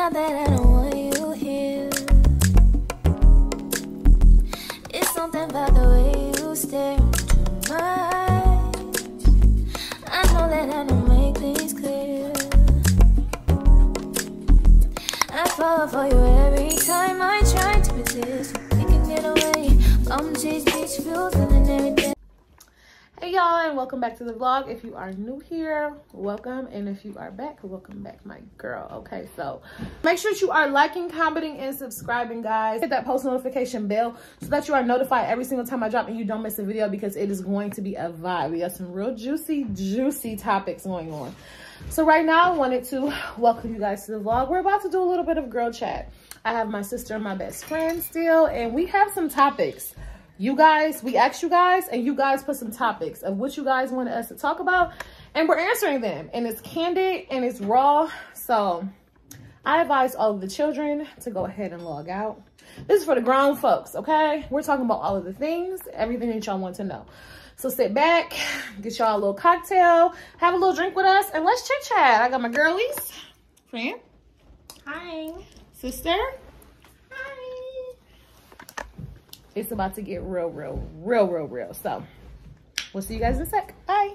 out that I don't want you here. It's something about the way you stare into my eyes. I know that I don't make things clear. I fall for you every time I try to resist. We can get away from chase beach views and everything. Hey y'all, and welcome back to the vlog. If you are new here, welcome, and if you are back, welcome back, my girl. Okay, so make sure that you are liking, commenting, and subscribing, guys. Hit that post notification bell so that you are notified every single time I drop and you don't miss a video, because it is going to be a vibe. We got some real juicy topics going on. So right now, I wanted to welcome you guys to the vlog. We're about to do a little bit of girl chat. I have my sister and my best friend still, and we have some topics. You guys, we asked you guys, and you guys put some topics of what you guys wanted us to talk about, and we're answering them, and it's candid and it's raw. So I advise all of the children to go ahead and log out. This is for the grown folks, okay? We're talking about all of the things, everything that y'all want to know. So sit back, get y'all a little cocktail, have a little drink with us, and let's chit chat. I got my girlies, friend, Hi. sister. It's about to get real. So we'll see you guys in a sec. Bye.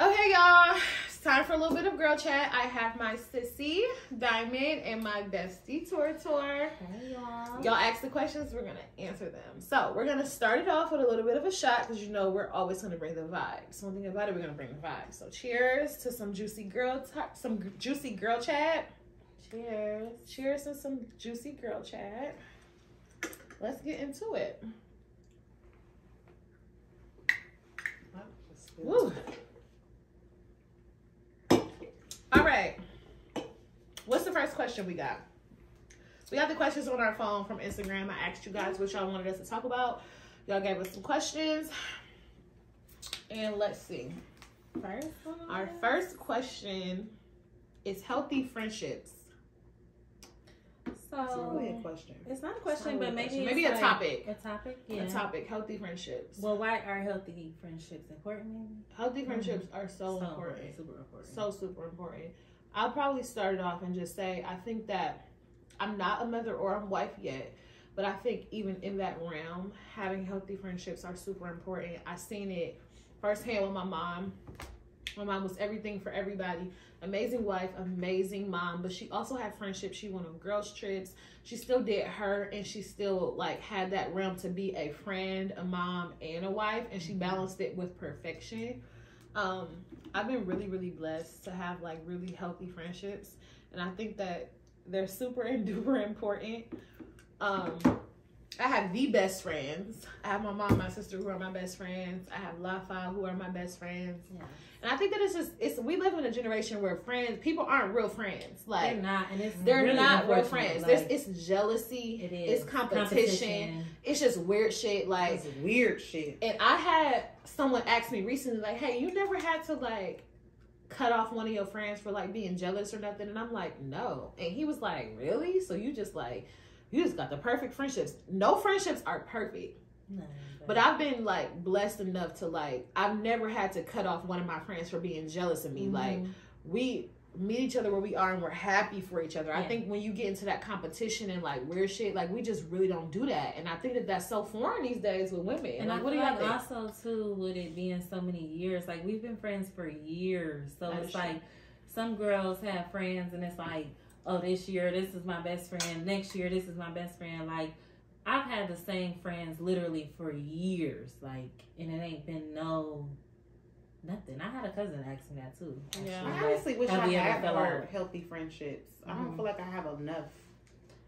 Okay, y'all. It's time for a little bit of girl chat. I have my sissy, Diamond, and my bestie, Tor. Hey, y'all. Y'all ask the questions, we're going to answer them. So we're going to start it off with a little bit of a shot, because you know we're always going to bring the vibes. One thing about it, we're going to bring the vibes. So cheers to some juicy girl chat. Cheers. Cheers to some juicy girl chat. Let's get into it. Woo. All right. What's the first question we got? We got the questions on our phone from Instagram. I asked you guys what y'all wanted us to talk about. Y'all gave us some questions. And let's see. Our first question is healthy friendships. So, it's really a question. It's not a question, but maybe maybe a topic. A topic, yeah. A topic, healthy friendships. Well, why are healthy friendships important, maybe? Healthy friendships are so important. Super important. So super important. I'll probably start it off and just say, I think that I'm not a mother or a wife yet, but I think even in that realm, having healthy friendships are super important. I seen it firsthand with my mom. My mom was everything for everybody. Amazing wife, amazing mom, but she also had friendships. She went on girls trips. She still did her, and she still like had that realm to be a friend, a mom, and a wife, and she balanced it with perfection. I've been really blessed to have like really healthy friendships, and I think that they're super and duper important. I have the best friends. I have my mom, my sister, who are my best friends. I have Lafa, who are my best friends. Yeah. And I think that we live in a generation where people aren't real friends. Like, they're not, and they're really not real friends. Like, it's jealousy. It is. It's competition. It's just weird shit. Like, it's weird shit. And I had someone ask me recently, like, hey, you never had to like cut off one of your friends for like being jealous or nothing? And I'm like, no. And he was like, really? So you just got the perfect friendships. No friendships are perfect. No, but I've been like blessed enough to like, I've never had to cut off one of my friends for being jealous of me. Mm-hmm. Like, we meet each other where we are and we're happy for each other. Yeah. I think when you get into that competition and like weird shit, like we just really don't do that. And I think that that's so foreign these days with women. And like, what do you think? Also too, with it being so many years, like we've been friends for years. So that's it's true. Like some girls have friends and it's like, oh, this year, this is my best friend. Next year, this is my best friend. Like, I've had the same friends literally for years. Like, and it ain't been nothing. I had a cousin ask me that too. Actually. Yeah. I honestly wish I had more healthy friendships. I don't feel like I have enough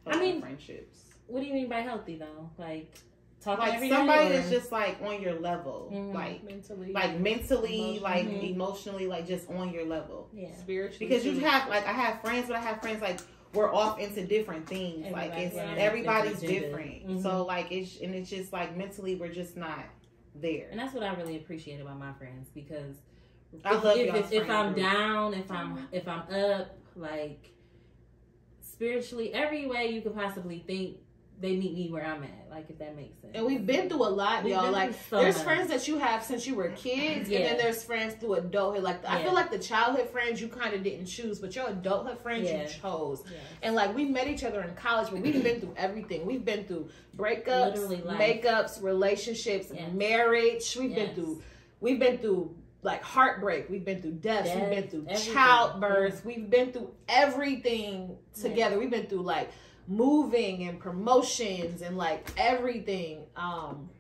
friendships. What do you mean by healthy though? Like, talking like every somebody day, that's just like on your level, like mentally, like emotionally, like just on your level, spiritually. Because you have like I have friends like we're off into different things. Everybody's different. So like it's just like mentally we're just not there. And that's what I really appreciate about my friends, because if I'm down, if I'm up, like spiritually, every way you could possibly think, they meet me where I'm at, like, if that makes sense. And we've been through a lot, y'all. Like, there's friends that you have since you were kids, and then there's friends through adulthood. Like, I feel like the childhood friends you kind of didn't choose, but your adulthood friends you chose. And like, we met each other in college, but we've been through everything. We've been through breakups, makeups, relationships, marriage. We've been through like heartbreak. We've been through deaths. We've been through childbirth. We've been through everything together. We've been through like moving and promotions and like everything.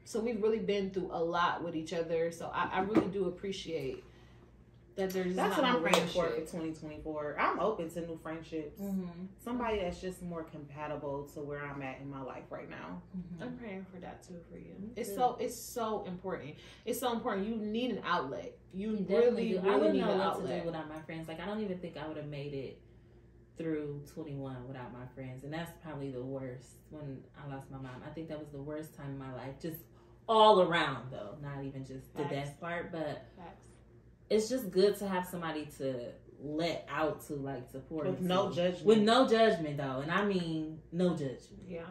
So we've really been through a lot with each other. So I really do appreciate that there's that's what I'm praying for 2024. I'm open to new friendships. Somebody that's just more compatible to where I'm at in my life right now. I'm praying for that too for you. It's so important. It's so important. You need an outlet. You really need an outlet. I wouldn't know what to do without my friends. Like, I don't even think I would have made it through 21 without my friends, and that's probably the worst. When I lost my mom, I think that was the worst time in my life, just all around though, not even just the death part, but it's just good to have somebody to let out, to like support with no judgment. With no judgment though, and I mean no judgment. Yeah.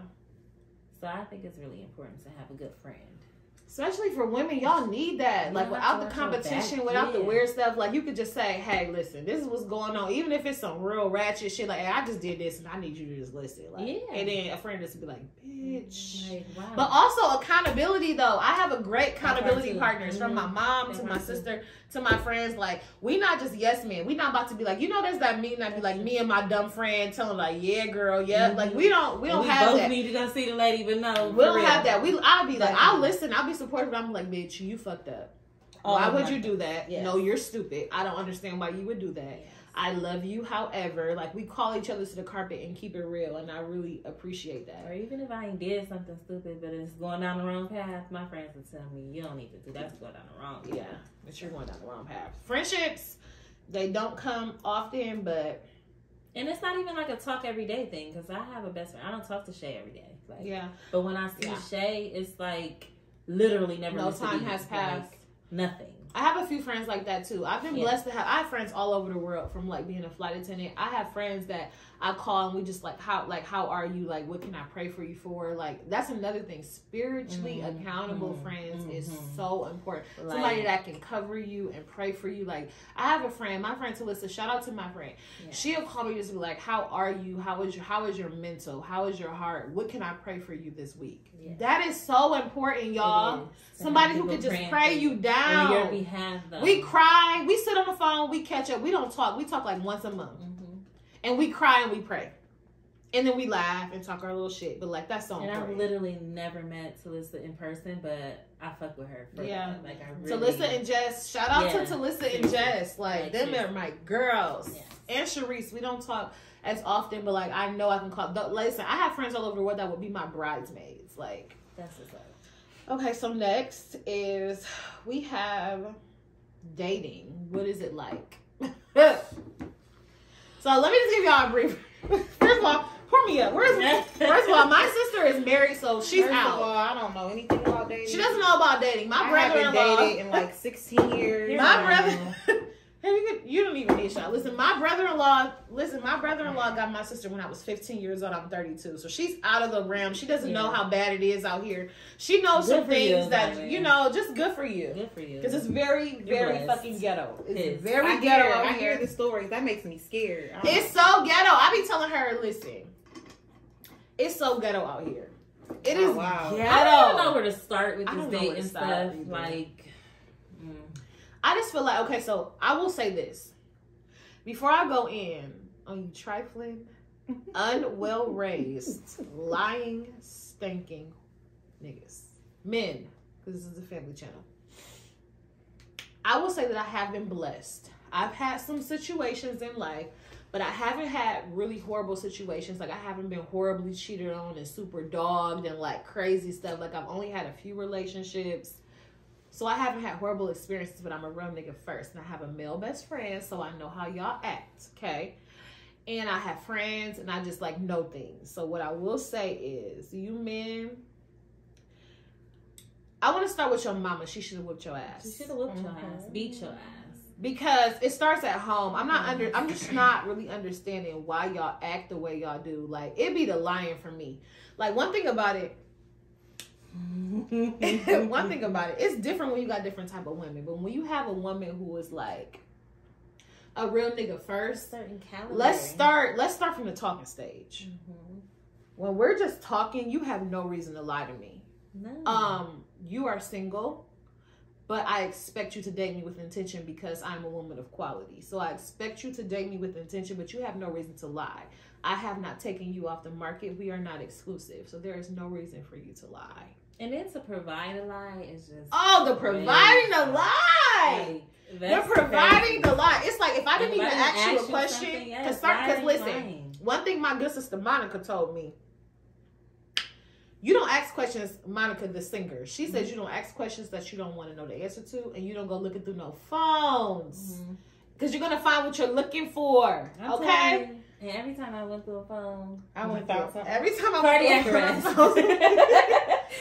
So I think it's really important to have a good friend. Especially for women, y'all need that. Like, without the competition, without the weird stuff, like, you could just say, hey, listen, this is what's going on. Even if it's some real ratchet shit, like, hey, I just did this and I need you to just listen. Like, and then a friend just be like, bitch. Like, wow. But also accountability, though. I have a great accountability partners, from my mom to my sister to my friends. Like, we not just yes men. We not about to be like, you know, there's that meme that be like me and my dumb friend telling like, yeah, girl, yeah. Like, we don't have that. We both need to go see the lady, but no. We don't have that. I'll be like, I'll listen. I'll be supportive. I'm like, bitch, you fucked up. Why would you do that? Yes. No, you're stupid. I don't understand why you would do that. Yes. I love you, however. Like, we call each other to the carpet and keep it real, and I really appreciate that. Or even if I ain't did something stupid, but it's going down the wrong path, my friends will tell me, you don't need to do that. That's going down the wrong path. Yeah, but you're going down the wrong path. Friendships, they don't come often, but... And it's not even like a talk every day thing, because I have a best friend. I don't talk to Shay every day. Like, yeah. But when I see Shay, it's like... Literally never. No time has passed. Like, nothing. I have a few friends like that too. I've been blessed to have. I have friends all over the world, from like being a flight attendant. I have friends that I call and we just like how are you? Like, what can I pray for you for? Like, that's another thing. Spiritually accountable friends is so important. Like, somebody that can cover you and pray for you. Like, I have a friend, my friend Talissa. Shout out to my friend. Yeah. She'll call me just to be like, how are you? How is your mental? How is your heart? What can I pray for you this week? Yeah. That is so important, y'all. Somebody who can just pray you down. On your behalf, though. We cry. We sit on the phone. We catch up. We don't talk. We talk like once a month. And we cry and we pray. And then we laugh and talk our little shit. But like, that's so important. And I've literally never met Talissa in person, but I fuck with her for that. Like, I really... Talissa and Jess. Shout out to Talissa and Jess. Like, them are my girls. Yes. And Sharice. We don't talk as often, but like, I know I can call. Listen, I have friends all over the world that would be my bridesmaids. Like, that's what's up. Okay, so next is we have dating. What is it like? So let me just give y'all a brief. First of all, pour me up. First of all, my sister is married, so she's out. First of all, I don't know anything about dating. She doesn't know about dating. My brother-in-law. I haven't dated in like 16 years. My brother. You don't even need a shot. Listen, my brother-in-law got my sister when I was 15 years old. I'm 32. So she's out of the realm. She doesn't know how bad it is out here. She knows some things that, you know, just good for you. Good for you. Because it's very, very fucking ghetto. It's very ghetto out here. I hear the stories. That makes me scared. It's so ghetto. I be telling her, listen, it's so ghetto out here. It is ghetto. I don't know where to start with this dating stuff. Like... I just feel like, okay, so I will say this. Before I go in on you trifling, unwell-raised, lying, stinking niggas. Men, because this is a family channel. I will say that I have been blessed. I've had some situations in life, but I haven't had really horrible situations. Like, I haven't been horribly cheated on and super dogged and like crazy stuff. Like, I've only had a few relationships. So I haven't had horrible experiences, but I'm a real nigga first. And I have a male best friend, so I know how y'all act, okay? And I have friends, and I just, like, know things. So what I will say is, you men, I want to start with your mama. She should have whipped your ass. She should have whipped your ass. Beat your ass. Because it starts at home. I'm just not really understanding why y'all act the way y'all do. Like, it be the lying for me. Like, one thing about it, it's different when you got different type of women. But when you have a woman who is like a real nigga first, let's start from the talking stage. When we're just talking, you have no reason to lie to me. No. You are single, but I expect you to date me with intention because I'm a woman of quality. So I expect you to date me with intention, but you have no reason to lie. I have not taken you off the market. We are not exclusive. So there is no reason for you to lie. And then to provide a lie is just... the providing the lie! They're providing the lie. It's like, if I didn't even ask you a question... Because listen, one thing my good sister Monica told me, you don't ask questions, Monica the singer. She says you don't ask questions that you don't want to know the answer to, and you don't go looking through no phones. Because you're going to find what you're looking for. Okay? And every time I went through a phone, I went through something. Every time I went through a phone.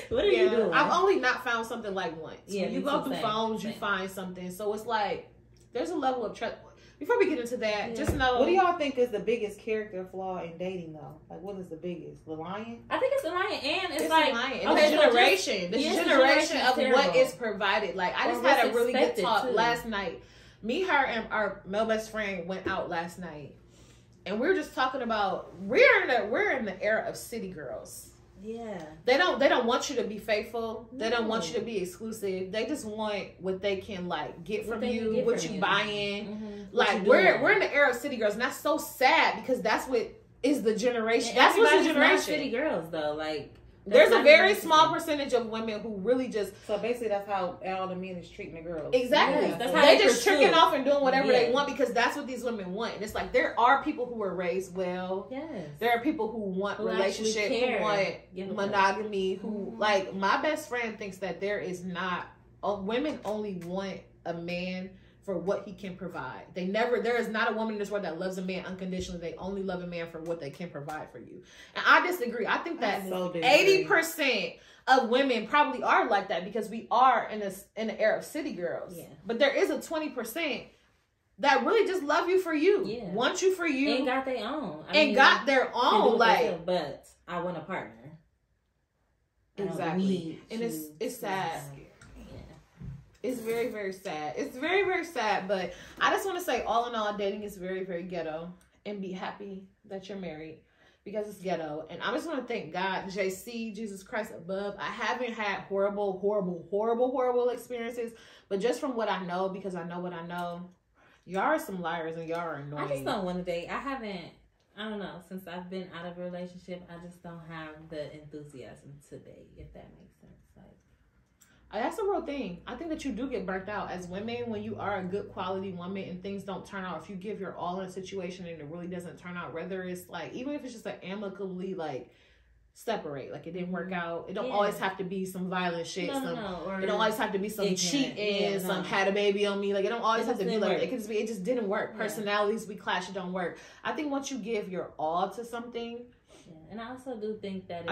What are you doing? I've only not found something like once. Yeah, when you go through phones, you find something. So it's like, there's a level of trust. Before we get into that, just know. What do y'all think is the biggest character flaw in dating, though? Like, what is the biggest? The lying? I think it's the lying, and it's like lying. And the generation of what is provided. Like, I just had a really good talk last night. Me, her, and our male best friend went out last night, and we were just talking about we're in the era of city girls. Yeah. They don't want you to be faithful. No. They don't want you to be exclusive. They just want what they can like get from you, what you buying. Like we're in the era of city girls, and that's so sad because that's what is the generation. That's what's the generation. City girls though, like there's a very small percentage of women who really just. So basically, that's how all the men is treating the girls. Exactly. Yes, that's how they just tricking off and doing whatever they want because that's what these women want. And it's like there are people who are raised well. Yes. There are people who want relationship, who want monogamy. Who like my best friend thinks that there is not. Women only want a man for what he can provide. There is not a woman in this world that loves a man unconditionally. They only love a man for what they can provide for you. And I disagree. I think that 80% of women probably are like that because we are in the era of city girls. Yeah. But there is a 20% that really just love you for you. Yeah. Want you for you. And got their own. Got their own. Like, but I want a partner. Exactly. And it's sad. It's very, very sad. It's very, very sad. But I just want to say, all in all, dating is very, very ghetto. And be happy that you're married because it's ghetto. And I just want to thank God, JC, Jesus Christ above. I haven't had horrible experiences. But just from what I know, because I know what I know, y'all are some liars and y'all are annoying. I just don't want to date. I don't know. Since I've been out of a relationship, I just don't have the enthusiasm to date, if that makes sense. That's a real thing. I think that you do get burnt out as women when you are a good quality woman and things don't turn out. If you give your all in a situation and it really doesn't turn out, whether it's like, even if it's just like amicably like separate, like it didn't work out. It don't always have to be some violent shit. It don't always have to be some cheating, some had a baby on me. Like it don't always have to be like, it could just be, it just didn't work. Personalities, we clash, it don't work. I think once you give your all to something. Yeah. And I also do think that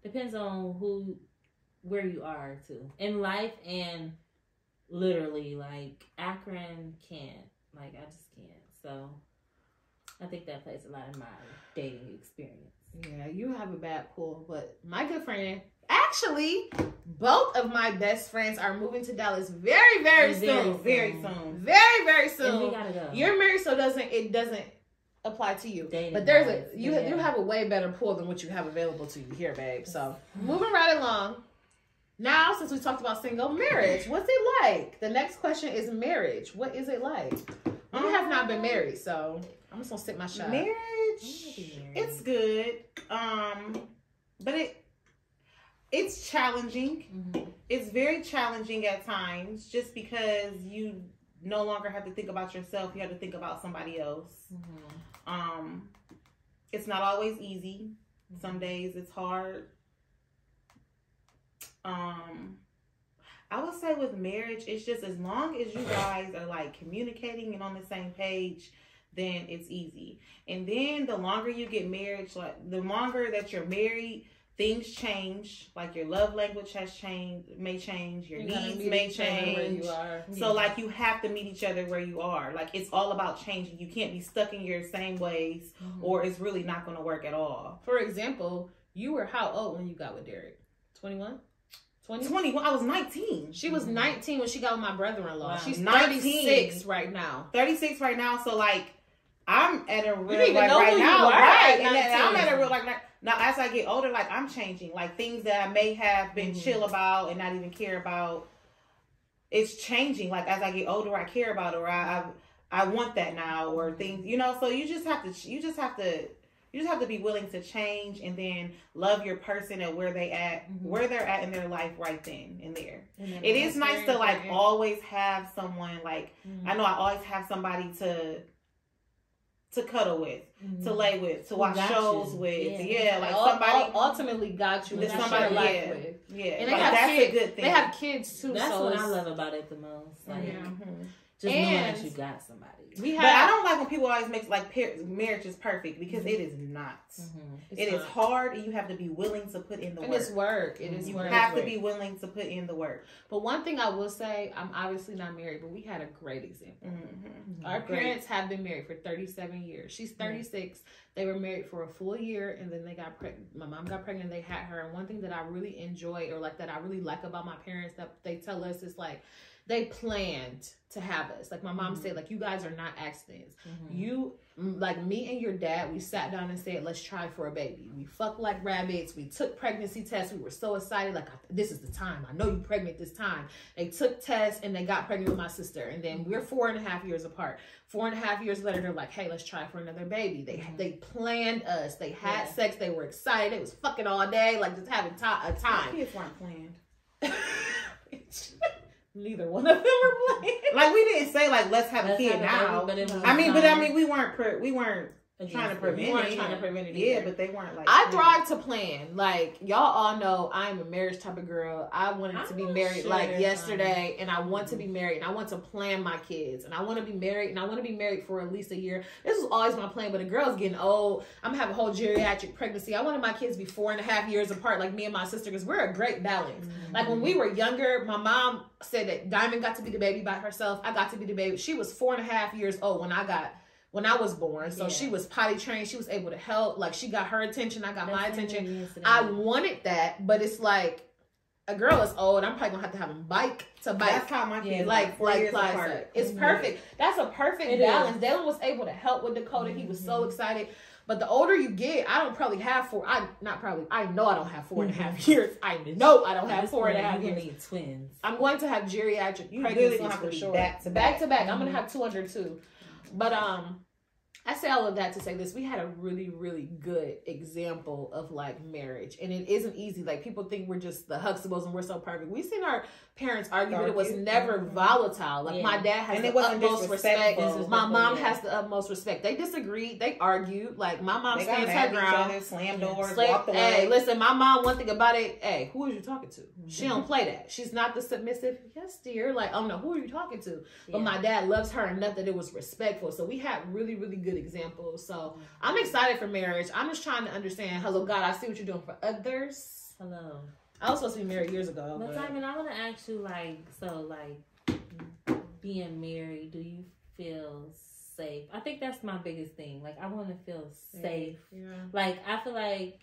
depends on where you are too in life, and literally like Akron can't, like I just can't. So I think that plays a lot in my dating experience. Yeah, you have a bad pull, but my good friend, actually both of my best friends are moving to Dallas very, very soon. Very, very soon. And we gotta go. You're married, so it doesn't apply to you. Dating but there's you have a way better pull than what you have available to you here, babe. So moving right along. Now, since we talked about single marriage, what's it like? The next question is marriage. What is it like? We have not been married, so I'm just gonna stick my shot. Marriage, it's good. But it's challenging. Mm-hmm. It's very challenging at times, just because you no longer have to think about yourself. You have to think about somebody else. Mm-hmm. It's not always easy. Mm-hmm. Some days it's hard. I would say with marriage, it's just as long as you guys are like communicating and on the same page, then it's easy. And then the longer you get married, like the longer that you're married, things change. Like your love language has changed, may change. Your needs may change. Where you are. So like you have to meet each other where you are. Like it's all about changing. You can't be stuck in your same ways, or it's really not going to work at all. For example, you were how old when you got with Derek? 21? 21. I was 19. She was 19 when she got with my brother-in-law. Wow. She's 19. 36 right now. 36 right now. So like I'm at a real didn't even like know right who you now, were right? at And then 19. I'm at a real like now as I get older, like I'm changing. Like things that I may have been chill about and not even care about, it's changing. Like as I get older, I care about it, or I want that now, or things, you know. So you just have to be willing to change, and then love your person at where they at, where they're at in their life right then and there. It is nice to like always have someone like I know I always have somebody to cuddle with, to lay with, to watch shows with. Yeah, like somebody ultimately got you. Somebody life with. Yeah, and like, they have that's kids. a good thing. They have kids too. That's so what I love about it the most. Like just And knowing that you got somebody. But I don't like when people always make like marriage is perfect, because it is not. It is hard, and you have to be willing to put in the work. And it's work. It is work. You have to be willing to put in the work. But one thing I will say, I'm obviously not married, but we had a great example. Our parents have been married for 37 years. She's 36. They were married for a full year, and then they got pregnant. My mom got pregnant. They had her. And one thing that I really enjoy, or like that I really like about my parents, that they tell us is like, they planned to have us. Like my mom said, like, you guys are not accidents. You, like me and your dad, we sat down and said, let's try for a baby. We fucked like rabbits. We took pregnancy tests. We were so excited. Like, this is the time. I know you're pregnant this time. They took tests and they got pregnant with my sister. And then we're 4.5 years apart. 4.5 years later, they're like, hey, let's try for another baby. They planned us. They had sex. They were excited. It was fucking all day. Like, just having a time. My kids weren't planned. Neither one of them were playing. Like we didn't say like let's have a kid now. But I mean, we weren't trying to prevent it. We weren't trying to prevent it. Yeah, but they weren't like. I thrive to plan. Like y'all all know, I'm a marriage type of girl. I wanted to be married like yesterday, and I want to be married, and I want to plan my kids, and I want to be married, and I want to be married for at least a year. This was always my plan, but the girl's getting old. I'm gonna have a whole geriatric pregnancy. I wanted my kids to be 4.5 years apart, like me and my sister, because we're a great balance. Like when we were younger, my mom said that Diamond got to be the baby by herself. I got to be the baby. She was 4.5 years old when I was born. So she was potty trained. She was able to help. Like she got her attention. I got my attention. I wanted that, but it's like a girl is old. I'm probably gonna have to have a bike to bike. That's how my kids like Clyde apart. said. It's perfect. That's a perfect balance. Dylan was able to help with Dakota. He was so excited. But the older you get, I don't probably have I know I don't have 4.5 years. I know I don't have 4.5 years. Need twins. I'm going to have geriatric pregnancies for sure. Back to back. I'm going to have 2 under 2. But I say all of that to say this. We had a really, really good example of like marriage. And it isn't easy. Like people think we're just the Huxtables and we're so perfect. We've seen our parents argue, but it was never volatile. Like my dad has the utmost respect. My mom has the utmost respect. They disagreed. They argued. Like my mom stands her ground. Slam doors, walked away. Hey, listen, my mom, one thing about it, hey, who are you talking to? She don't play that. She's not the submissive, yes dear. Like, oh no, who are you talking to? But my dad loves her enough that it was respectful. So we had really, really good examples. So I'm excited for marriage. I'm just trying to understand, hello God, I see what you're doing for others. Hello. I was supposed to be married years ago. But Simon, I want to ask you, being married, do you feel safe? I think that's my biggest thing. Like, I want to feel safe. Yeah. Like, I feel like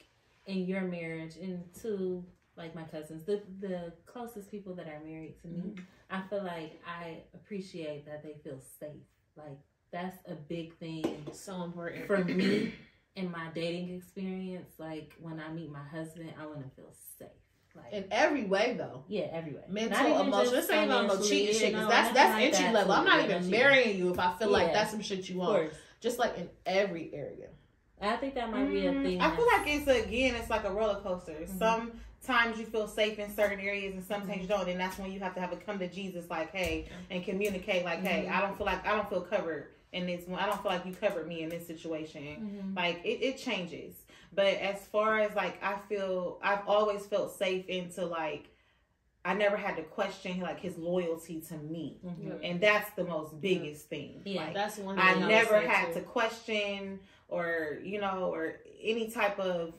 in your marriage, and to, like, my cousins, the closest people that are married to me, I feel like I appreciate that they feel safe. Like, that's a big thing. So important. For me, in my dating experience, like, when I meet my husband, I want to feel safe. Like, in every way, though. Yeah, every way. Mental, emotional. This ain't about no cheating shit. Cause that's entry level. I'm not even marrying you if I feel like that's some shit you want. Just like in every area. I think that might be a thing. I feel like it's like a roller coaster. Sometimes you feel safe in certain areas, and sometimes you don't. And that's when you have to have a come to Jesus, like, hey, and communicate, like, hey, I don't feel covered in this one. I don't feel like you covered me in this situation. Like it changes. But as far as like, I've always felt safe into like, I never had to question like his loyalty to me, and that's the most biggest thing. Yeah, like, that's one. I never had to question or or any type of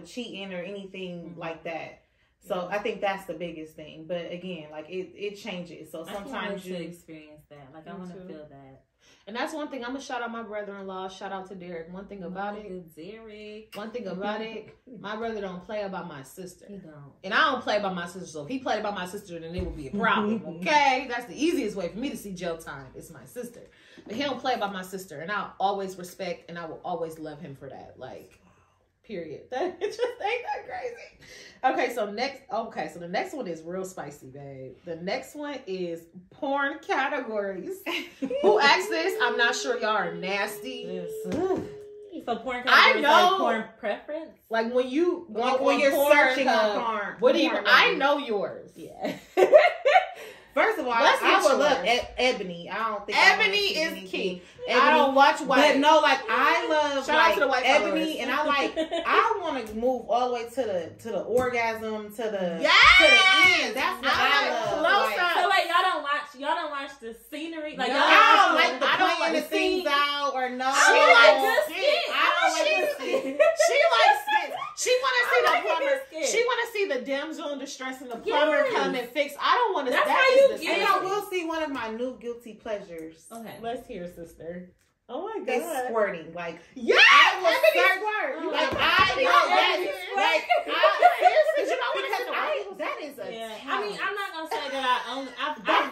cheating or anything like that. So I think that's the biggest thing. But again, like it changes. So sometimes you experience that. Like I want to feel that. And that's one thing. I'm gonna shout out my brother-in-law. Shout out to Derek. One thing about it, my brother don't play about my sister. He don't. And I don't play about my sister. So if he played about my sister, then it would be a problem. Okay, that's the easiest way for me to see jail time. It's my sister, but he don't play about my sister, and I'll always respect and I will always love him for that. Like, period. That it just ain't that crazy. Okay, so the next one is real spicy, babe. The next one is porn categories. Who asked this? I'm not sure. Y'all are nasty. So porn categories, like porn preference? Like when you when you're searching on porn. What do you? I know yours. Yeah. First of all, I would love Ebony. I don't think Ebony is key. Ebony, I don't watch white. But no, like I love Shout out to the white Ebony, and I want to move all the way to the orgasm, to the end. That's what I love. So wait, y'all don't watch the scenery? Like I don't like the things out or no. She likes the skin. I don't like the skin. She likes skin. She want to see the plumber. She want to see the damsel in distress and the plumber come and fix. I don't want to. That's how you get. And I will see one of my new guilty pleasures. Okay, let's hear, sister. Oh my God, it's squirting. Like yeah, I will squirt. Like I know that. Seriously, that is a talent. I mean, I'm not gonna say that I own. That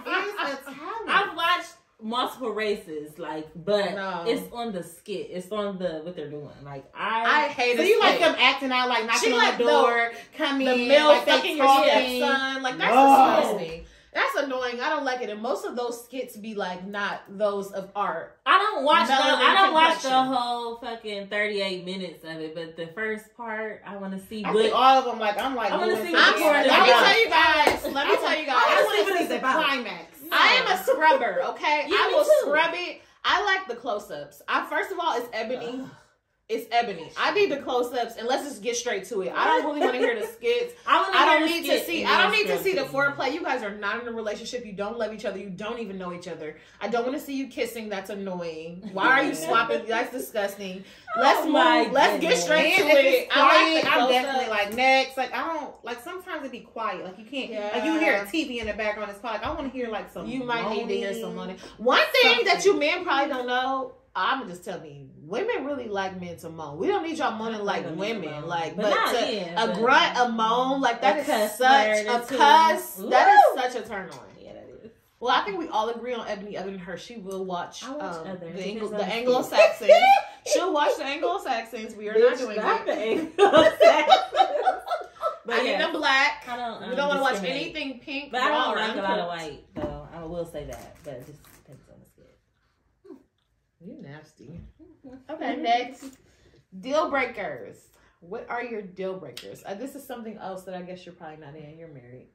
is a talent. I've watched multiple races, like, but it's on the skit. It's on what they're doing. Like I hate it. So you like them acting out, like knocking on the door, coming, the milk, like fucking your stepson. Like that's disgusting. That's annoying. I don't like it. And most of those skits be like not those of art. I don't watch the whole fucking 38 minutes of it, but the first part I want to see all of them. Like I want to see. Let me tell you guys. I want to see the climax. I am a scrubber. Okay, I will scrub it. I like the close-ups. First of all, it's Ebony. It's Ebony. I need the close-ups, and let's just get straight to it. I don't really want to hear the skits. I don't need to see the foreplay. You guys are not in a relationship. You don't love each other. You don't even know each other. I don't want to see you kissing. That's annoying. Why are you swapping? That's disgusting. Let's move. Let's get straight to it. I'm definitely like next. Like I don't like. Sometimes it be quiet. Like you can't. Like you hear a TV in the background. It's quiet. Like I want to hear like some. You might need to hear some money. One thing that you men probably don't know. I'm just telling you, women really like men to moan. We don't need y'all moaning like women, like, but a grunt, a moan, like that is such a cuss. That is such a turn on. Yeah, that is. Well, I think we all agree on Ebony. Other than her, she will watch the Anglo-Saxons. She'll watch the Anglo-Saxons. We are not doing it. The Anglo-Saxons. I need them black. We don't want to watch anything pink. But I don't like a lot of white, though. I will say that, but it just depends on the skit. You nasty. Okay, next. Deal breakers. What are your deal breakers? This is something else that I guess you're probably not in. You're married.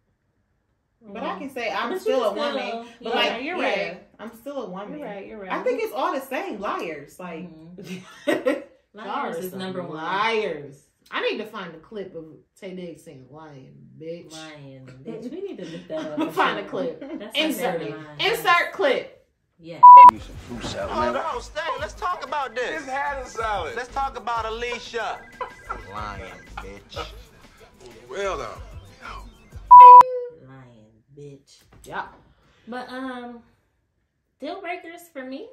But I can say I'm still a woman. But like you're right. I'm still a woman. You're right. I think it's all the same. Liars. Like liars is number one. Liars. I need to find a clip of Tay Diggs saying lying, bitch. Lying, bitch. We need to look that up. I'm gonna find a clip. Insert it. Insert clip. Yeah. Hold on, stay. Let's talk about this. It's had a salad. Let's talk about Alicia. Lying, bitch. Well, though. Lying, bitch. Yeah. But, deal breakers for me?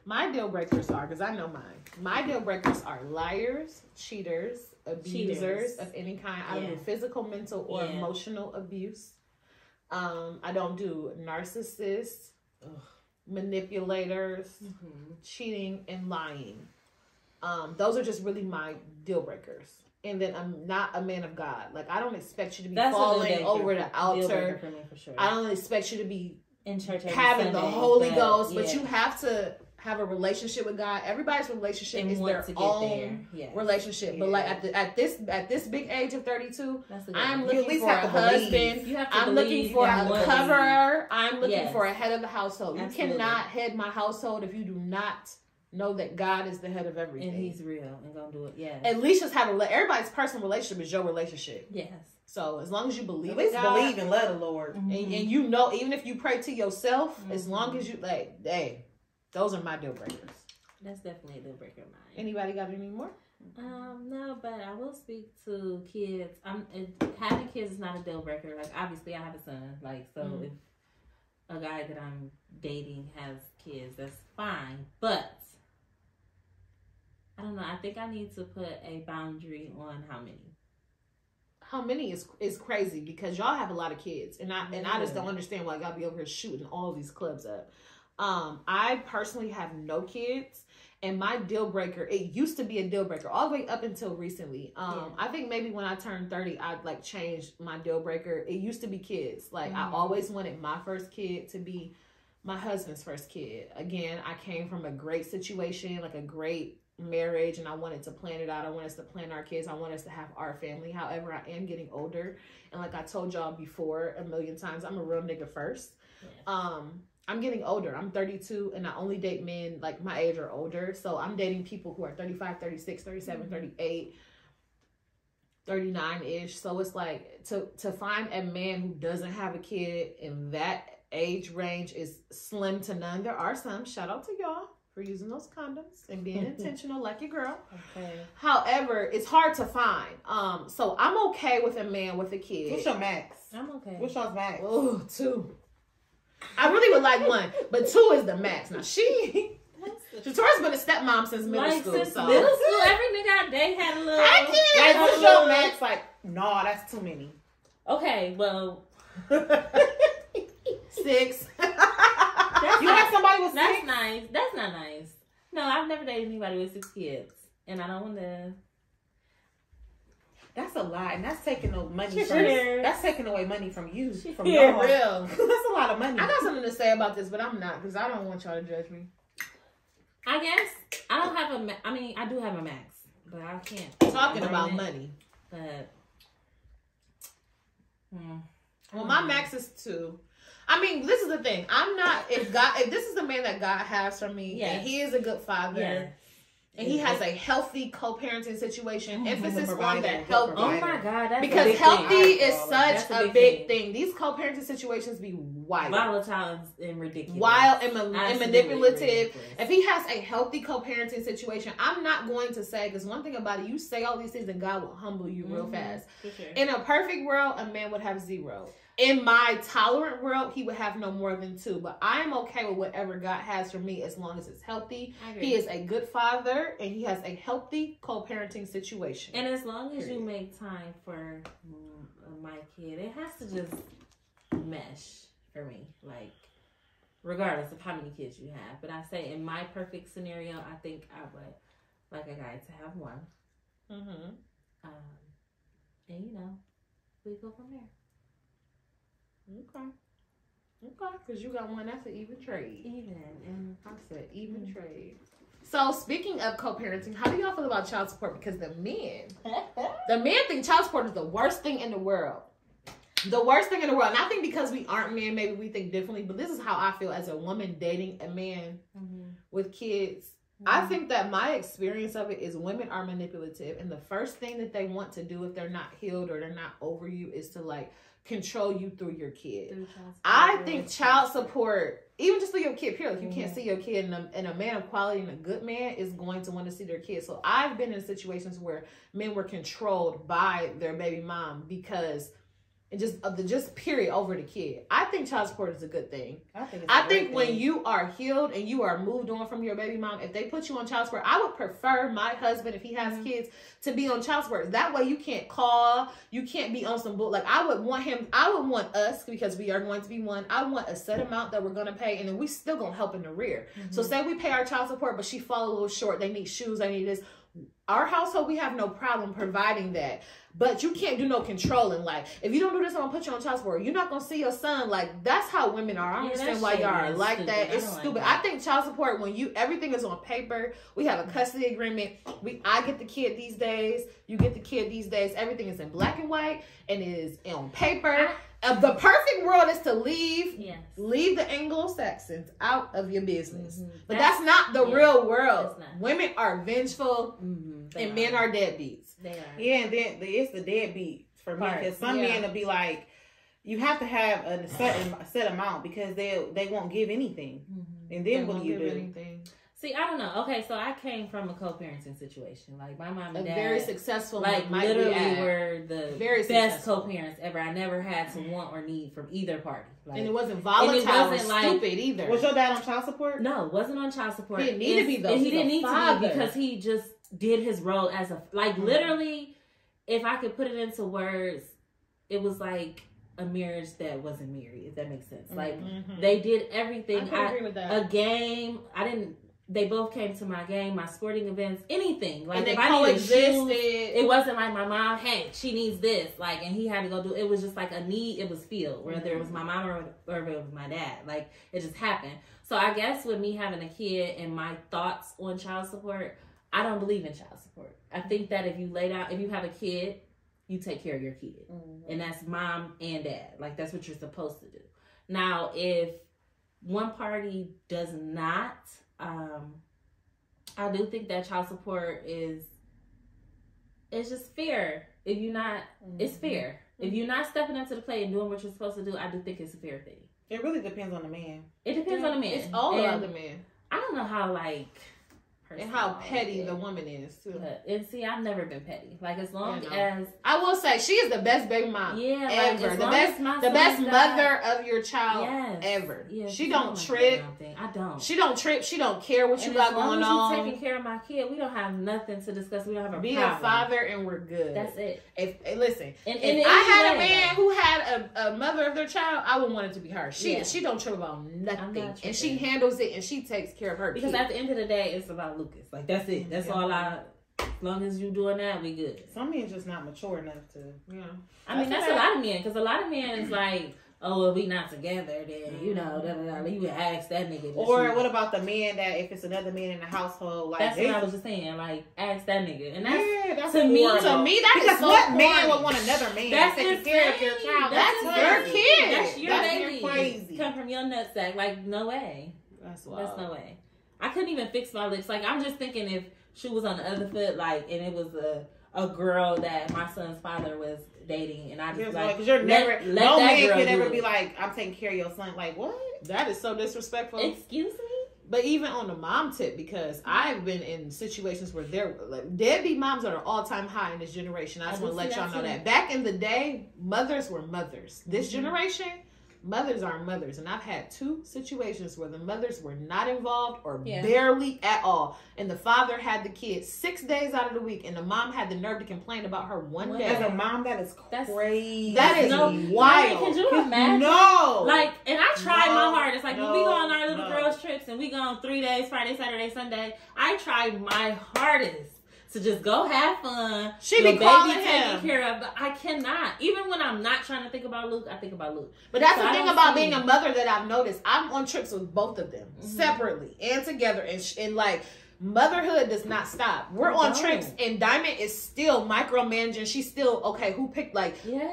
My deal breakers are, because I know mine. My deal breakers are liars, cheaters, abusers of any kind. I don't do physical, mental, or emotional abuse. I don't do narcissists, manipulators, cheating, and lying. Those are just really my deal breakers. And then I'm not a man of God. Like, I don't expect you to be falling over the altar. For me, for sure. I don't expect you to be in church having the Holy Ghost, but you have to have a relationship with God. Everybody's relationship is their own relationship. But like at this big age of 32, I'm looking for a husband. I'm looking for a coverer. I'm looking for a head of the household. You cannot head my household if you do not know that God is the head of everything. And he's real and gonna do it, yes. At least just have everybody's personal relationship is your relationship. Yes. So as long as you believe at least in God, believe and love the Lord. and you know, even if you pray to yourself, as long as you like, hey, those are my deal breakers. That's definitely a deal breaker of mine. Anybody got any more? No, but I will speak to kids. Having kids is not a deal breaker. Like, obviously, I have a son. Like, so if a guy that I'm dating has kids, that's fine. But I don't know. I think I need to put a boundary on how many. How many is crazy because y'all have a lot of kids, and I just don't understand why y'all be over here shooting all these clubs up. I personally have no kids. And my deal breaker, it used to be a deal breaker all the way up until recently. I think maybe when I turned 30, I'd like changed my deal breaker. It used to be kids. Like I always wanted my first kid to be my husband's first kid. Again, I came from a great situation, like a great marriage, and I wanted to plan it out. I wanted us to plan our kids. I want us to have our family. However, I am getting older. And like I told y'all before a million times, I'm a real nigga first. Yeah. I'm getting older. I'm 32 and I only date men like my age or older. So I'm dating people who are 35, 36, 37, 38, 39-ish. So it's like to find a man who doesn't have a kid in that age range is slim to none. There are some. Shout out to y'all for using those condoms and being intentional like your girl. Okay. However, it's hard to find. So I'm okay with a man with a kid. What's your max? I'm okay. What's y'all's max? Oh, 2. I really would like 1, but 2 is the max. Now Shatoria's been a stepmom since middle school. Since so middle school, every nigga I date had a little. I can't. Like, what's your max? Like, no, that's too many. Okay, well, 6. You have somebody with 6? That's nice. That's not nice. No, I've never dated anybody with 6 kids, and I don't want to. That's a lot, and that's taking away money from that's taking away money from you. From Yeah, your real. That's a lot of money. I got something to say about this, but I'm not because I don't want y'all to judge me. I guess I don't have a. I mean, I do have a max, but I can't. Talking about money, but well, my max is 2. I mean, this is the thing. I'm not if this is the man that God has for me, and he is a good father. Yes. And he has a healthy co-parenting situation. Emphasis on the healthy. Oh my God, that's because healthy is such a big thing. These co-parenting situations be wild, volatile and ridiculous, wild and manipulative. Ridiculous. If he has a healthy co-parenting situation, I'm not going to say, because one thing about it, you say all these things and God will humble you real fast. For sure. In a perfect world, a man would have 0. In my tolerant world, he would have no more than 2. But I am okay with whatever God has for me as long as it's healthy. He is a good father, and he has a healthy co-parenting situation. And as long as you make time for my kid, it has to just mesh for me. Like, regardless of how many kids you have. But I say in my perfect scenario, I think I would like a guy to have 1. And, you know, we go from there. Okay, because you got 1, that's an even trade. And I said even trade. So speaking of co-parenting, how do y'all feel about child support? Because the men think child support is the worst thing in the world. The worst thing in the world. And I think because we aren't men, maybe we think differently. But this is how I feel as a woman dating a man with kids. I think that my experience of it is women are manipulative. And the first thing that they want to do if they're not healed or they're not over you is to like control you through your kid. I think child support, even just through your kid, period. You can't see your kid, and a man of quality and a good man is going to want to see their kid. So I've been in situations where men were controlled by their baby mom because just period over the kid. I think child support is a good thing. I think when you are healed and you are moved on from your baby mom, if they put you on child support, I would prefer my husband, if he has kids, to be on child support. That way you can't call, you can't be on some bull. Like I would want us, because we are going to be one, I want a set amount that we're going to pay, and then we still going to help in the rear. So say we pay our child support, but she fall a little short, they need shoes, they need this. Our household, we have no problem providing that. But you can't do no controlling. Like, if you don't do this, I'm going to put you on child support. You're not going to see your son. Like, that's how women are. I don't understand why y'all are like that. It's stupid. I think child support, when everything is on paper, we have a custody agreement. I get the kid these days. You get the kid these days. Everything is in black and white and it is on paper. The perfect world world is to leave the Anglo-Saxons out of your business. But that's not the real world. Women are vengeful and men are deadbeats. They are. Yeah, and then it's the deadbeat for me, because some men will be like, you have to have a set amount, because they won't give anything. And then what do you do? Anything. See, I don't know. Okay, so I came from a co-parenting situation. Like, my mom and dad, very successful, like, literally were the very best co-parents ever. I never had to want or need from either party. Like, and it wasn't volatile or stupid either. Was your dad on child support? No, wasn't on child support. He didn't need to be, though. And he didn't need to be, because he just did his role as a, like, literally, if I could put it into words, it was like a marriage that wasn't married, if that makes sense. Like, they did everything. I agree with that. A game, they both came to my game, my sporting events, anything. Like, and if they I needed coexisted. shoes, it wasn't like my mom, hey, she needs this. Like, and he had to go do it. It was just like a need, it was filled. Whether it was my mom or if it was my dad. Like, it just happened. So I guess with me having a kid and my thoughts on child support, I don't believe in child support. I think that if you have a kid, you take care of your kid. And that's mom and dad. Like, that's what you're supposed to do. Now, if one party does not, I do think that child support it's just fair. If you're not, it's fair. If you're not stepping up to the plate and doing what you're supposed to do, I do think it's a fair thing. It really depends on the man. It depends on the man. It's all about the man. I don't know how, like, and how petty the woman is too. And see, I've never been petty. Like, as long as I will say, she is the best baby mom ever. Like, the best mother of your child ever. She don't trip. I don't. She don't trip. She don't care what you got going on. You taking care of my kid, we don't have nothing to discuss. We don't have a be problem. a father and we're good. That's it. Listen, if I had a man who had a mother of their child, I would want it to be her. She don't trip about nothing, and she handles it and she takes care of her. Because at the end of the day, it's about Lucas. Like, that's it. That's all as long as you doing that, we good. Some men just not mature enough to, I mean, that's a lot of men. Because a lot of men is like, oh, well, we not together, then, you know, you would ask that nigga. Or what about the man that, if it's another man in the household, like, that's what I was just saying, like, ask that nigga. And that's to me, that is so what man would want another man that's taking care of your child? That's your kid. That's your baby. Crazy. Come from your nutsack. Like, no way. That's wild. That's no way. I couldn't even fix my lips. Like, I'm just thinking if she was on the other foot, like, and it was a girl that my son's father was dating, and I just because you're never, no man could ever be like, I'm taking care of your son. Like, what? That is so disrespectful. Excuse me? But even on the mom tip, because I've been in situations where they're like, deadbeat moms are all-time high in this generation. I just want to let y'all know that. Back in the day, mothers were mothers. This generation, mothers are mothers. And I've had 2 situations where the mothers were not involved or barely at all. And the father had the kids 6 days out of the week. And the mom had the nerve to complain about her one day. As a mom, that is crazy. That is wild. Can you imagine? No. Like, and I tried my hardest. Like, when we go on our little girls trips and we go on 3 days, Friday, Saturday, Sunday, I tried my hardest to just go have fun. She be calling him. Taken care of, but I cannot. Even when I'm not trying to think about Luke, I think about Luke. But that's the thing about being a mother that I've noticed. I'm on trips with both of them separately and together, and like, motherhood does not stop. We're on trips, and Diamond is still micromanaging. She's still okay. Who picked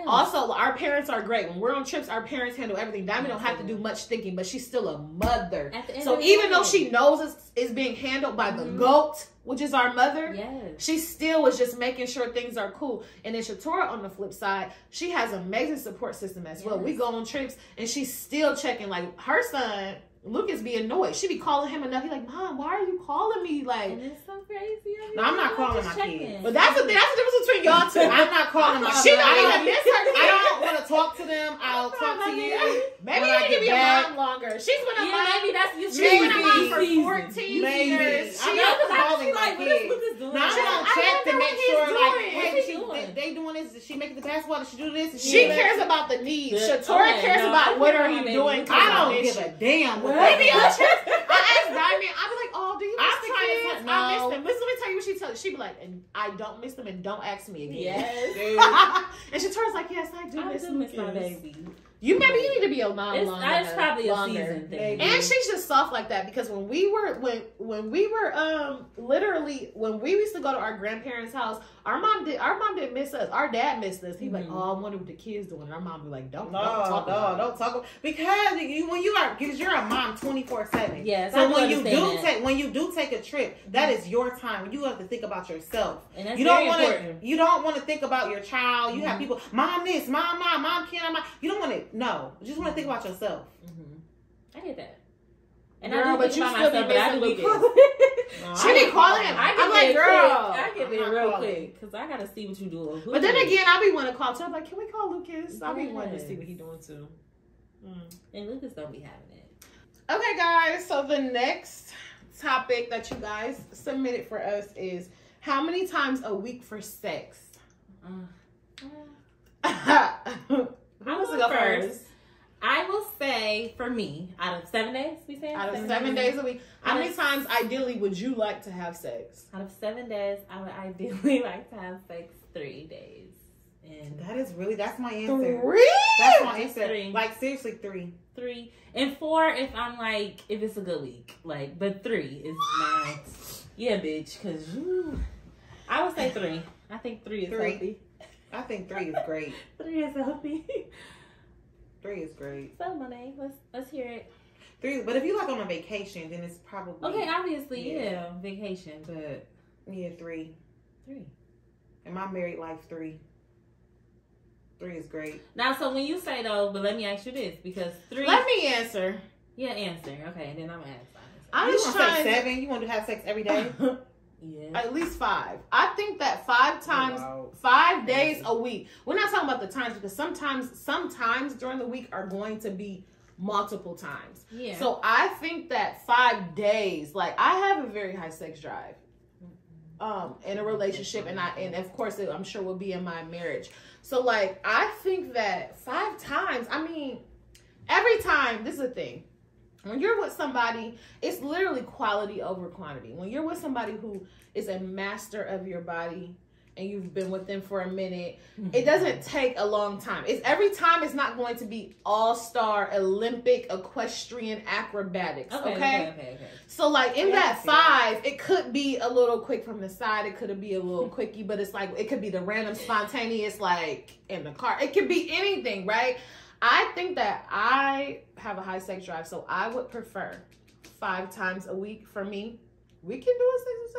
Also, our parents are great. When we're on trips, our parents handle everything. Diamond don't have to do much thinking, but she's still a mother. So even though she knows it's being handled by the GOAT, which is our mother, she still was just making sure things are cool. And then Shatora, on the flip side, she has an amazing support system as well. We go on trips, and she's still checking. Like, her son, Lucas, be annoyed. She be calling him enough. He like, Mom, why are you calling me? Like, and it's so crazy. No, I'm not calling my kids. But that's the difference between y'all two. I'm not calling my kids. She don't even miss her. I don't want to talk to them. I'll talk to you. Maybe you need to be a mom longer. She's been a mom. Maybe that's you. She's been a mom for 14 years. I'm not calling my kids. Now I'm gonna check to make sure, like, hey, they doing this. Is she making the basketball? Does she do this? She cares about the needs. Shatora cares about what are you doing. I don't give a damn. Maybe I asked Diamond, I'd be like, oh, do you miss the kids? No. I miss them. Listen, let me tell you what she tells. She'd be like, and I don't miss them, and don't ask me again. Yes. And Shatora's like, yes, I do miss my baby. You need to be a mom It's longer. probably longer. a season thing. And she's just soft like that because when we were literally when we used to go to our grandparents' house, our mom didn't miss us. Our dad missed us. He was like, oh, I wonder what the kids doing. And our mom be like, don't talk about because you're a mom 24/7. Yes. So when you do take a trip, that is your time. You have to think about yourself. And that's you don't want to think about your child. You have people, mom this, mom can't, mom. You don't want to. No, you just want to think about yourself. I get that. And girl, I do but you about still myself, be but I do missing be Lucas. She be calling him. I'm like, girl. I get there real quick because I gotta see what you doing. But then again, I be wanting to call too. I'm like, can we call Lucas? I be wanting to see what he doing too. And Lucas don't be having it. Okay, guys. So the next topic that you guys submitted for us is how many times a week for sex? Who wants to go first? I will say for me, out of 7 days, we say out of 7 days a week. How many times ideally would you like to have sex? Out of 7 days, I would ideally like to have sex 3 days. And that's my answer. 3? That's my answer. 3. Like seriously, 3. 3 and 4 if I'm like if it's a good week. Like, but 3 is my bitch. Cause I would say 3. I think 3 is healthy. I think 3 is great. 3 is healthy. 3 is great. So Monet, let's hear it. 3, but if you like on a vacation, then it's probably okay. Obviously, yeah, vacation, but 3. 3. In my married life, 3. 3 is great. Now, so when you say though, but let me ask you this because 3. Let me answer. Yeah, answer. Okay, and then I'm gonna ask. I was trying 7. You want to have sex every day? Yeah. At least 5. I think that 5 times, 5 days a week. We're not talking about the times because sometimes during the week are going to be multiple times. Yeah. So I think that 5 days, like I have a very high sex drive, in a relationship, and of course I'm sure will be in my marriage. So like I think that 5 times. I mean, every time. This is the thing. When you're with somebody, it's literally quality over quantity. When you're with somebody who is a master of your body and you've been with them for a minute, it doesn't take a long time. Every time it's not going to be all-star, Olympic, equestrian, acrobatics, okay? So like in that 5, it could be a little quick from the side. It could be a little quickie, but it's like, it could be the random spontaneous, like in the car. It could be anything, right? I think that I have a high sex drive, so I would prefer 5 times a week for me. We can do a 6 or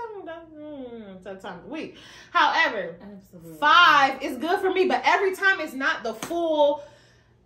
7 times a week. However, absolutely 5 is good for me, but every time it's not the full.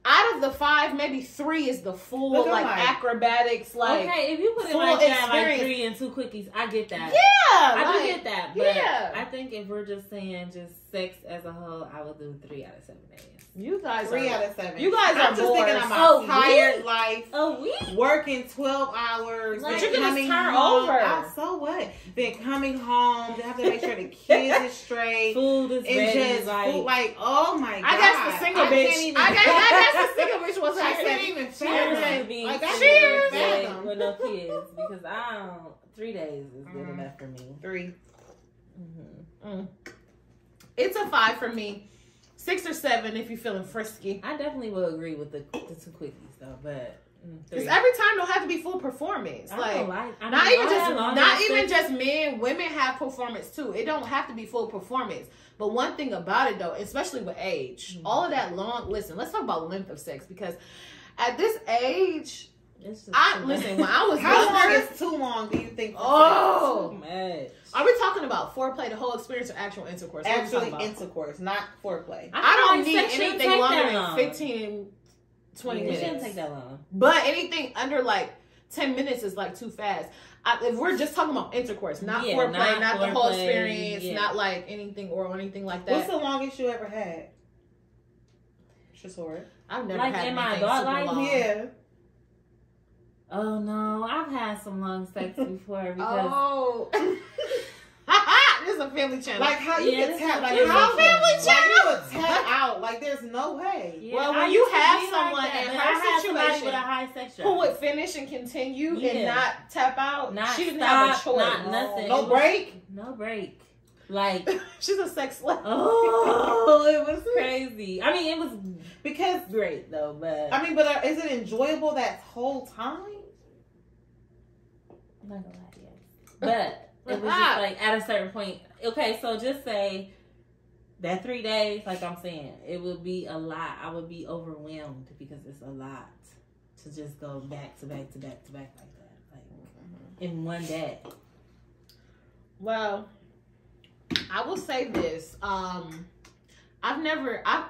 Out of the 5, maybe 3 is the full, like acrobatics, like okay. If you put it like that, like 3 and 2 quickies, I get that. Yeah, I do get that. But yeah, I think if we're just saying just sex as a whole, I would do 3 out of 7 days. You guys 3 out of 7. You guys are just thinking of my tired life. A week? Working 12 hours. Like, you can coming just turn home. over. So what? Then coming home, they have to make sure the kids is straight. Food is ready. Just food, like, oh my God. I guess the single bitch. I guess the single bitch was I can't even fathom. Like, cheers. With no kids because 3 days is good enough for me. 3. It's a 5 for me. 6 or 7 if you're feeling frisky. I definitely will agree with the 2 quickies though, but 3. Because every time don't have to be full performance. Not even just men. Women have performance too. It don't have to be full performance. But one thing about it though, especially with age, all of that long. Listen, let's talk about length of sex because at this age. When I was how long is too long? Do you think? Oh, much. Are we talking about foreplay, the whole experience, or actual intercourse? Actually, intercourse, not foreplay. I don't need anything longer than 15, 20 minutes. It shouldn't take that long. But anything under like 10 minutes is like too fast. If we're just talking about intercourse, not foreplay, not the whole experience, not like anything or anything like that. What's the longest you ever had? Shasora. I've never like had in my adult life. Long. Yeah. Oh no, I've had some long sex before because this is a family channel. Like how you can tap, like how family channel. Like you would tap out, like there's no way. Yeah, well, when you have someone like in her situation with a high sex drive who would finish and continue and not tap out, not she didn't stop, have a choice. Not nothing. No break. No break. Like, she's a sex slave. Oh, it was crazy. I mean, it was because great though, but I mean, but is it enjoyable that whole time? I'm not gonna lie, yes. But it was just like at a certain point. Okay, so just say that 3 days, like I'm saying, it would be a lot. I would be overwhelmed because it's a lot to just go back to back to back to back like that, like in one day. Well, I will say this. I've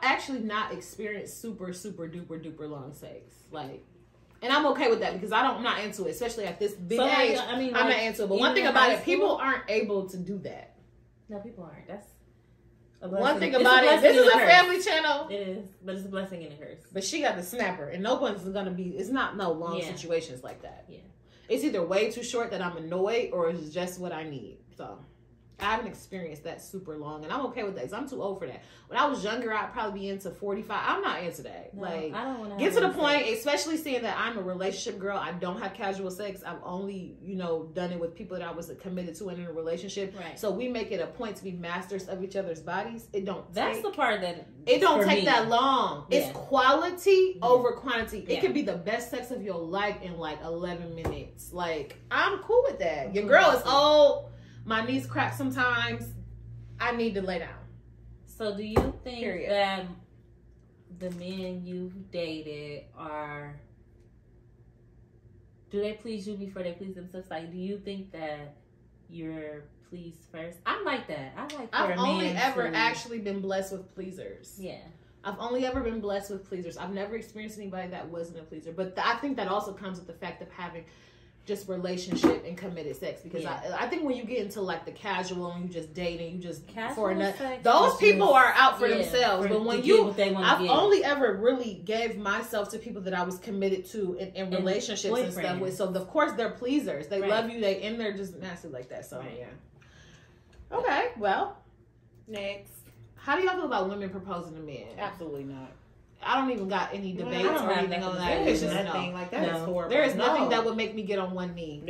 actually not experienced super duper long sex. Like, and I'm okay with that because I'm not into it, especially at this big age. I mean, I'm not into it. But one thing about it, people aren't able to do that. No, people aren't. That's one thing about it. This is a family channel. It is, but it's a blessing and a curse. But she got the snapper, and no one's gonna be. It's not no long situations like that. Yeah, it's either way too short that I'm annoyed, or it's just what I need. So I haven't experienced that super long, and I'm okay with that because I'm too old for that. When I was younger, I'd probably be into 45. I'm not into that. No, like, I don't want to get to the point, especially seeing that I'm a relationship girl. I don't have casual sex. I've only, done it with people that I was committed to and in a relationship. Right. So we make it a point to be masters of each other's bodies. It don't. That's the part that it don't take that long. Yeah. It's quality over quantity. Yeah. It could be the best sex of your life in like 11 minutes. Like, I'm cool with that. Your girl is old. My knees crack sometimes. I need to lay down. So do you think that the men you've dated do they please you before they please themselves? Like, do you think that you're pleased first? I'm like that. I've only ever actually been blessed with pleasers. Yeah. I've only ever been blessed with pleasers. I've never experienced anybody that wasn't a pleaser. But I think that also comes with the fact of having just relationship and committed sex, because I think when you get into like the casual and you just date and you just those people are out for themselves. But when I've only ever really gave myself to people that I was committed to in relationships and stuff with. So of course they're pleasers. They love you. They in there just nasty like that. So yeah. Okay. Well, next, how do y'all feel about women proposing to men? Absolutely not. I don't even got any debates or anything on that. There's just nothing like that. Is horrible. There is nothing that would make me get on one knee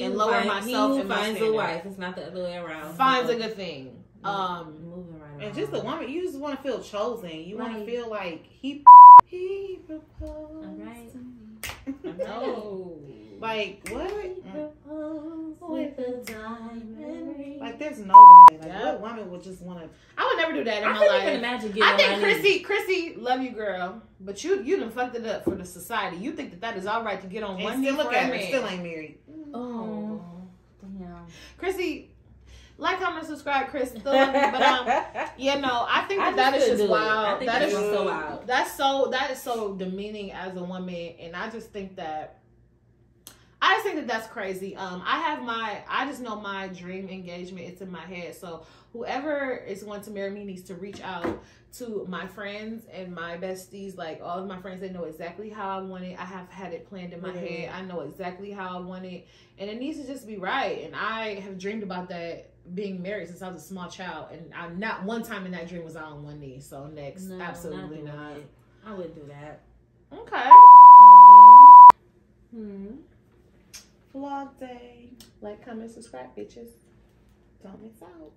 and lower myself. He finds a wife. It's not the other way around. Finds a good thing. Moving right and just the woman, you just want to feel chosen. You want to feel like he proposed. All right. No. Like what? With a diamond ring. Like there's no way. Like what woman would just want to? I would never do that in my life. I can't imagine getting. I think Chrissy, love you, girl, but you done fucked it up for the society. You think that is all right to get on one knee for a man? Still ain't married. Oh, damn. Chrissy, like, comment, subscribe, Crystal. But I think that is just wild. That is so wild. That is so demeaning as a woman, and I just think that. I just think that that's crazy. I just know my dream engagement. It's in my head. So whoever is going to marry me needs to reach out to my friends and my besties. Like all of my friends, they know exactly how I want it. I have had it planned in my head. I know exactly how I want it. And it needs to just be right. And I have dreamed about that being married since I was a small child. And I not one time in that dream was I on one knee. So next, no, absolutely not. I wouldn't do that. Okay. Vlog day. Like, comment, subscribe, bitches. Don't miss out.